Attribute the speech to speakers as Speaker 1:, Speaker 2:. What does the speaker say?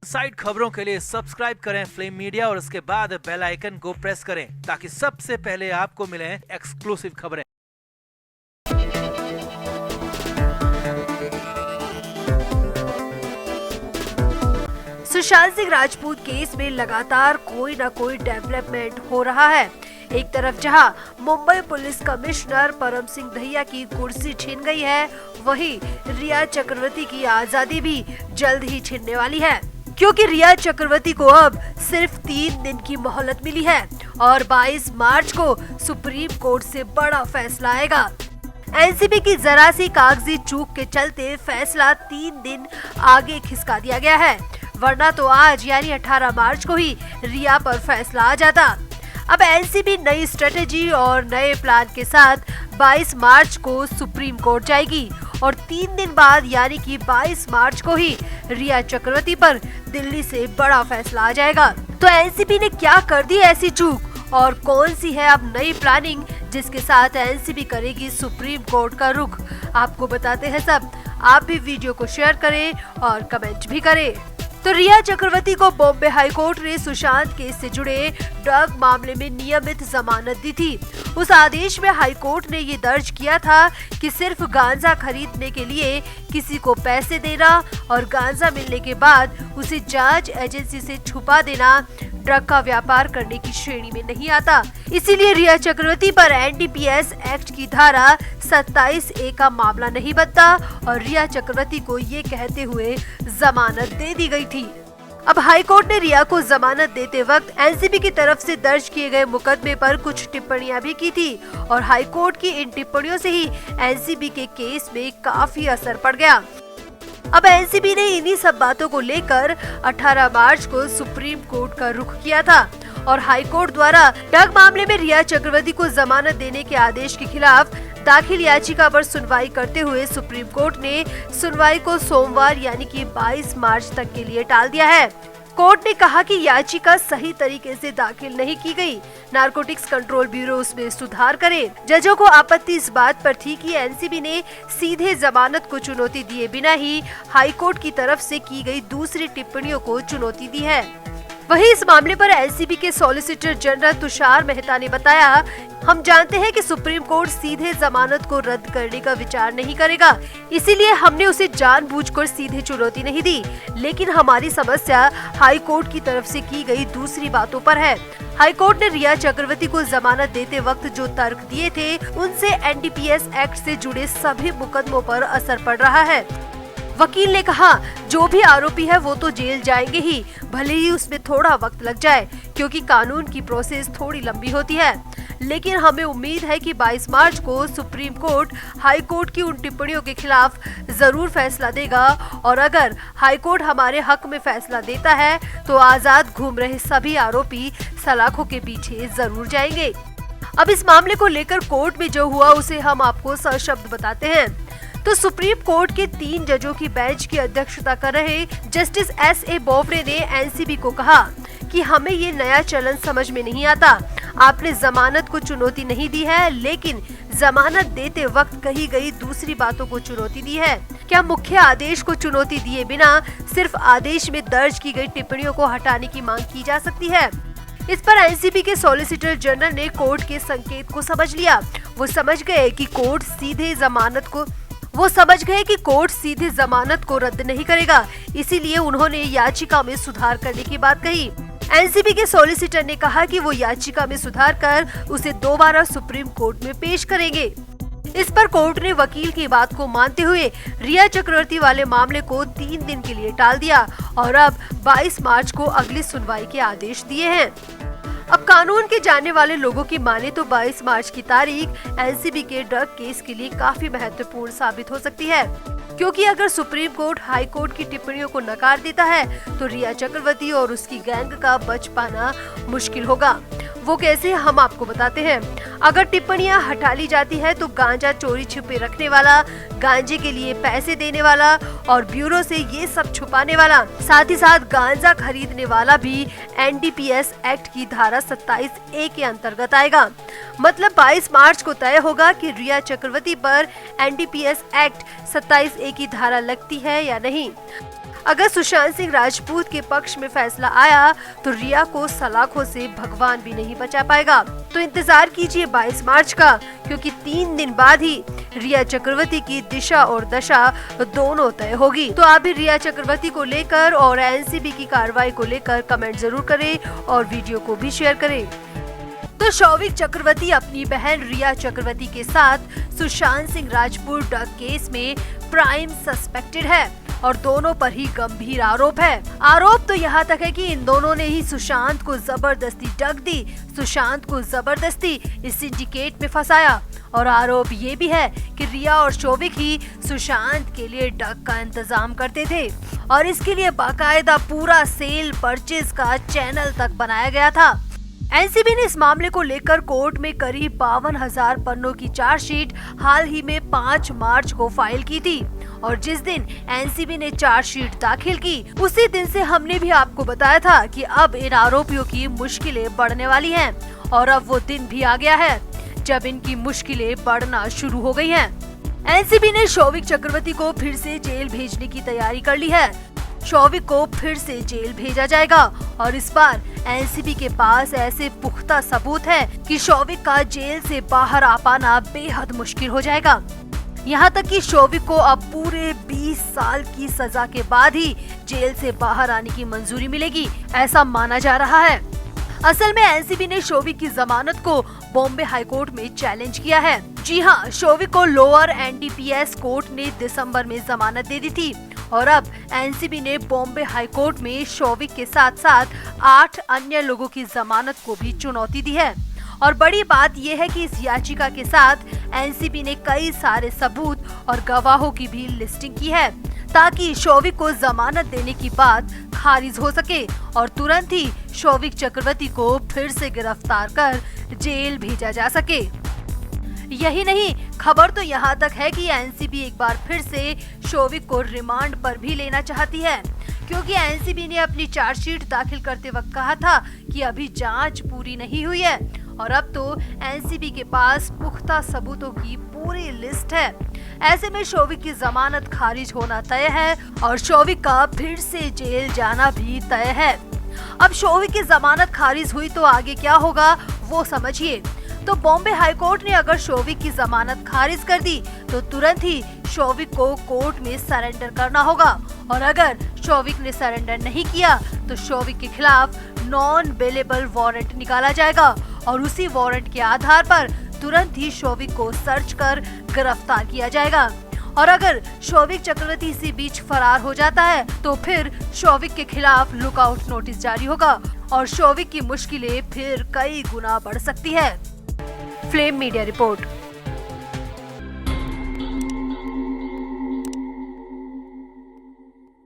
Speaker 1: Side खबरों के लिए सब्सक्राइब करें फ्लेम मीडिया और उसके बाद बेल आइकन को प्रेस करें ताकि सबसे पहले आपको मिले एक्सक्लूसिव खबरें।
Speaker 2: सुशांत सिंह राजपूत केस में लगातार कोई न कोई डेवलपमेंट हो रहा है। एक तरफ जहां मुंबई पुलिस कमिश्नर परम सिंह दहिया की कुर्सी छिन गई है, वहीं रिया चक्रवर्ती की आजादी भी जल्द ही छिनने वाली है, क्योंकि रिया चक्रवर्ती को अब सिर्फ 3 दिन की मोहलत मिली है और 22 मार्च को सुप्रीम कोर्ट से बड़ा फैसला आएगा। एनसीबी की जरा सी कागजी चूक के चलते फैसला 3 दिन आगे खिसका दिया गया है, वरना तो आज यानी 18 मार्च को ही रिया पर फैसला आ जाता। अब एनसीबी नई स्ट्रेटेजी और नए प्लान के साथ 22 मार्च को सुप्रीम कोर्ट जाएगी और 3 दिन बाद यानी कि 22 मार्च को ही रिया चक्रवर्ती पर दिल्ली से बड़ा फैसला आ जाएगा। तो एनसीबी ने क्या कर दी ऐसी चूक और कौन सी है अब नई प्लानिंग जिसके साथ एनसीबी करेगी सुप्रीम कोर्ट का रुख, आपको बताते हैं सब। आप भी वीडियो को शेयर करें और कमेंट भी करें। तो रिया चक्रवर्ती को बॉम्बे हाई कोर्ट ने सुशांत केस से जुड़े ड्रग मामले में नियमित जमानत दी थी। उस आदेश में हाई कोर्ट ने ये दर्ज किया था कि सिर्फ गांजा खरीदने के लिए किसी को पैसे देना और गांजा मिलने के बाद उसे जांच एजेंसी से छुपा देना ड्रग का व्यापार करने की श्रेणी में नहीं आता। इसीलिए रिया चक्रवर्ती पर एनडीपीएस एक्ट की धारा 27A का मामला नहीं बनता और रिया चक्रवर्ती को ये कहते हुए जमानत दे दी गई थी। अब हाई कोर्ट ने रिया को जमानत देते वक्त एनसीबी की तरफ से दर्ज किए गए मुकदमे पर कुछ टिप्पणियां भी की थी और हाई कोर्ट की इन टिप्पणियों से ही एनसीबी के केस में काफी असर पड़ गया। अब एनसीबी ने इन्हीं सब बातों को लेकर 18 मार्च को सुप्रीम कोर्ट का रुख किया था और हाई कोर्ट द्वारा ड्रग मामले में रिया चक्रवर्ती को जमानत देने के आदेश के खिलाफ दाखिल याचिका पर सुनवाई करते हुए सुप्रीम कोर्ट ने सुनवाई को सोमवार यानी कि 22 मार्च तक के लिए टाल दिया है। कोर्ट ने कहा कि याचिका सही तरीके से दाखिल नहीं की गई, नारकोटिक्स कंट्रोल ब्यूरो उसमें सुधार करे। जजों को आपत्ति इस बात पर थी कि एनसीबी ने सीधे जमानत को चुनौती दिए बिना ही हाई कोर्ट की तरफ से की गई दूसरी टिप्पणियों को चुनौती दी है। वहीं इस मामले पर एनसीबी के सॉलिसिटर जनरल तुषार मेहता ने बताया, हम जानते हैं कि सुप्रीम कोर्ट सीधे जमानत को रद्द करने का विचार नहीं करेगा, इसीलिए हमने उसे जानबूझकर सीधे चुनौती नहीं दी, लेकिन हमारी समस्या हाई कोर्ट की तरफ से की गई दूसरी बातों पर है। हाई कोर्ट ने रिया चक्रवर्ती को जमानत देते वक्त जो तर्क दिए थे, उनसे एनडीपीएस एक्ट से जुड़े सभी मुकदमों पर असर पड़ रहा है। वकील ने कहा, जो भी आरोपी है वो तो जेल जाएंगे ही, भले ही उसमें थोड़ा वक्त लग जाए क्योंकि कानून की प्रोसेस थोड़ी लंबी होती है, लेकिन हमें उम्मीद है कि 22 मार्च को सुप्रीम कोर्ट हाई कोर्ट की उन टिप्पणियों के खिलाफ जरूर फैसला देगा और अगर हाई कोर्ट हमारे हक में फैसला देता है तो आजाद घूम रहे सभी आरोपी सलाखों के पीछे जरूर जाएंगे। अब इस मामले को लेकर कोर्ट में जो हुआ उसे हम आपको सशब्द बताते हैं। तो सुप्रीम कोर्ट के 3 जजों की बेंच की अध्यक्षता कर रहे जस्टिस S.A. बोबड़े ने एनसीबी को कहा कि हमें ये नया चलन समझ में नहीं आता। आपने जमानत को चुनौती नहीं दी है, लेकिन जमानत देते वक्त कही गई दूसरी बातों को चुनौती दी है। क्या मुख्य आदेश को चुनौती दिए बिना सिर्फ आदेश में दर्ज की गई टिप्पणियों को हटाने की मांग की जा सकती है? इस पर एनसीबी के सॉलिसिटर जनरल ने कोर्ट के संकेत को समझ लिया। वो समझ गए कि कोर्ट सीधे जमानत को रद्द नहीं करेगा, इसीलिए उन्होंने याचिका में सुधार करने की बात कही। एनसीबी के सॉलिसिटर ने कहा कि वो याचिका में सुधार कर उसे दोबारा सुप्रीम कोर्ट में पेश करेंगे। इस पर कोर्ट ने वकील की बात को मानते हुए रिया चक्रवर्ती वाले मामले को 3 दिन के लिए टाल दिया और अब 22 मार्च को अगली सुनवाई के आदेश दिए हैं। अब कानून के जानने वाले लोगों की माने तो 22 मार्च की तारीख एनसीबी के ड्रग केस के लिए काफी महत्वपूर्ण साबित हो सकती है, क्योंकि अगर सुप्रीम कोर्ट हाई कोर्ट की टिप्पणियों को नकार देता है तो रिया चक्रवर्ती और उसकी गैंग का बच पाना मुश्किल होगा। वो कैसे, हम आपको बताते हैं। अगर टिप्पणियां हटा ली जाती है तो गांजा चोरी छिपे रखने वाला, गांजे के लिए पैसे देने वाला और ब्यूरो से ये सब छुपाने वाला, साथ ही साथ गांजा खरीदने वाला भी एनडीपीएस एक्ट की धारा 27A के अंतर्गत आएगा। मतलब 22 मार्च को तय होगा कि रिया चक्रवर्ती पर एनडीपीएस एक्ट 27A की धारा लगती है या नहीं। अगर सुशांत सिंह राजपूत के पक्ष में फैसला आया तो रिया को सलाखों से भगवान भी नहीं बचा पाएगा। तो इंतजार कीजिए 22 मार्च का, क्योंकि 3 दिन बाद ही रिया चक्रवर्ती की दिशा और दशा दोनों तय होगी। तो आप भी रिया चक्रवर्ती को लेकर और एनसीबी की कार्रवाई को लेकर कमेंट जरूर करें और वीडियो को भी शेयर करें। तो शौविक चक्रवर्ती अपनी बहन रिया चक्रवर्ती के साथ सुशांत सिंह राजपूत ड्रग केस में प्राइम सस्पेक्टेड है और दोनों पर ही गंभीर आरोप है। आरोप तो यहाँ तक है कि इन दोनों ने ही सुशांत को जबरदस्ती ड्रग दी, सुशांत को जबरदस्ती इस सिंडिकेट में फंसाया और आरोप ये भी है कि रिया और शौविक ही सुशांत के लिए ड्रग का इंतजाम करते थे और इसके लिए बाकायदा पूरा सेल परचेज का चैनल तक बनाया गया था। एनसीबी ने इस मामले को लेकर कोर्ट में करीब 52,000 पन्नों की चार्जशीट हाल ही में 5 मार्च को फाइल की थी और जिस दिन एनसीबी ने चार्जशीट दाखिल की उसी दिन से हमने भी आपको बताया था कि अब इन आरोपियों की मुश्किलें बढ़ने वाली हैं और अब वो दिन भी आ गया है जब इनकी मुश्किलें बढ़ना शुरू हो गई हैं। एनसीबी ने शौविक चक्रवर्ती को फिर से जेल भेजने की तैयारी कर ली है। शौविक को फिर से जेल भेजा जाएगा और इस बार एनसीबी के पास ऐसे पुख्ता सबूत है कि शौविक का जेल से बाहर आ पाना बेहद मुश्किल हो जाएगा। यहाँ तक कि शौविक को अब पूरे 20 साल की सजा के बाद ही जेल से बाहर आने की मंजूरी मिलेगी, ऐसा माना जा रहा है। असल में एनसीबी ने शौविक की जमानत को बॉम्बे हाईकोर्ट में चैलेंज किया है। जी हाँ, शौविक को लोअर एनडीपीएस कोर्ट ने दिसंबर में जमानत दे दी थी और अब एनसीबी ने बॉम्बे हाईकोर्ट में शौविक के साथ साथ 8 अन्य लोगों की जमानत को भी चुनौती दी है। और बड़ी बात यह है कि इस याचिका के साथ एनसीबी ने कई सारे सबूत और गवाहों की भी लिस्टिंग की है ताकि शौविक को जमानत देने की बात खारिज हो सके और तुरंत ही शौविक चक्रवर्ती को फिर से गिरफ्तार कर जेल भेजा जा सके। यही नहीं, खबर तो यहाँ तक है कि एनसीबी एक बार फिर से शौविक को रिमांड पर भी लेना चाहती है, क्योंकि एनसीबी ने अपनी चार्जशीट दाखिल करते वक्त कहा था कि अभी जांच पूरी नहीं हुई है और अब तो एनसीबी के पास पुख्ता सबूतों की पूरी लिस्ट है। ऐसे में शौविक की जमानत खारिज होना तय है और शौविक का फिर से जेल जाना भी तय है। अब शौविक की जमानत खारिज हुई तो आगे क्या होगा वो समझिए। तो बॉम्बे हाईकोर्ट ने अगर शौविक की जमानत खारिज कर दी तो तुरंत ही शौविक को कोर्ट में सरेंडर करना होगा और अगर शौविक ने सरेंडर नहीं किया तो शौविक के खिलाफ नॉन बेलेबल वारंट निकाला जाएगा और उसी वारंट के आधार पर तुरंत ही शौविक को सर्च कर गिरफ्तार किया जाएगा। और अगर शौविक चक्रवर्ती इसी बीच फरार हो जाता है तो फिर शौविक के खिलाफ लुकआउट नोटिस जारी होगा और शौविक की मुश्किलें फिर कई गुना बढ़ सकती है। Flame media report.